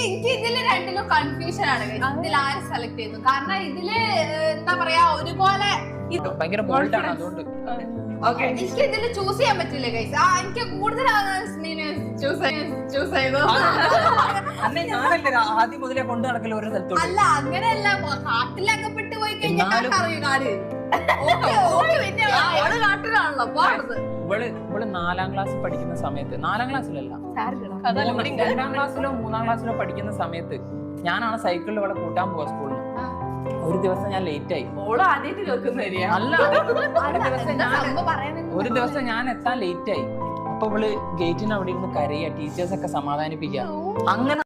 എനിക്ക് ഇതില് രണ്ടിലും കൺഫ്യൂഷൻ ആണ്. ഇതിൽ ആര് സെലക്ട് ചെയ്യുന്നു? കാരണം ഇതില് എന്താ പറയാ ഒരുപോലെ ഭയങ്കര ബോൾഡാണ്, അതുകൊണ്ട് എനിക്ക് ഇതില് ചൂസ് ചെയ്യാൻ പറ്റില്ല ഗൈസ്. എനിക്ക് കൂടുതൽ ചൂസ് ചെയ്തു. ആദ്യം മുതലേ കൊണ്ട് നടക്കല ഓരോ സ്ഥലത്തോട്ട്. അല്ല അങ്ങനെയല്ല, കാട്ടിലകപ്പെട്ട് പോയി കഴിഞ്ഞാൽ അറിയും കാട്. ഇവള് 4ാം ക്ലാസ്സിൽ പഠിക്കുന്ന സമയത്ത്, 4ാം ക്ലാസ്സിലല്ല 2ാം ക്ലാസ്സിലോ 3ാം ക്ലാസ്സിലോ പഠിക്കുന്ന സമയത്ത് ഞാനാണ് സൈക്കിളിൽ ഇവിടെ കൂട്ടാൻ പോവാ സ്കൂളിൽ. ഒരു ദിവസം ഞാൻ ലേറ്റ് ആയി. അല്ല, ഒരു ദിവസം ഞാൻ എത്താൻ ലേറ്റ് ആയി. അപ്പൊ ഇവള് ഗേറ്റിന് അവിടെ ഇരുന്ന് കരയുക, ടീച്ചേഴ്സൊക്കെ സമാധാനിപ്പിക്കുക. അങ്ങനെ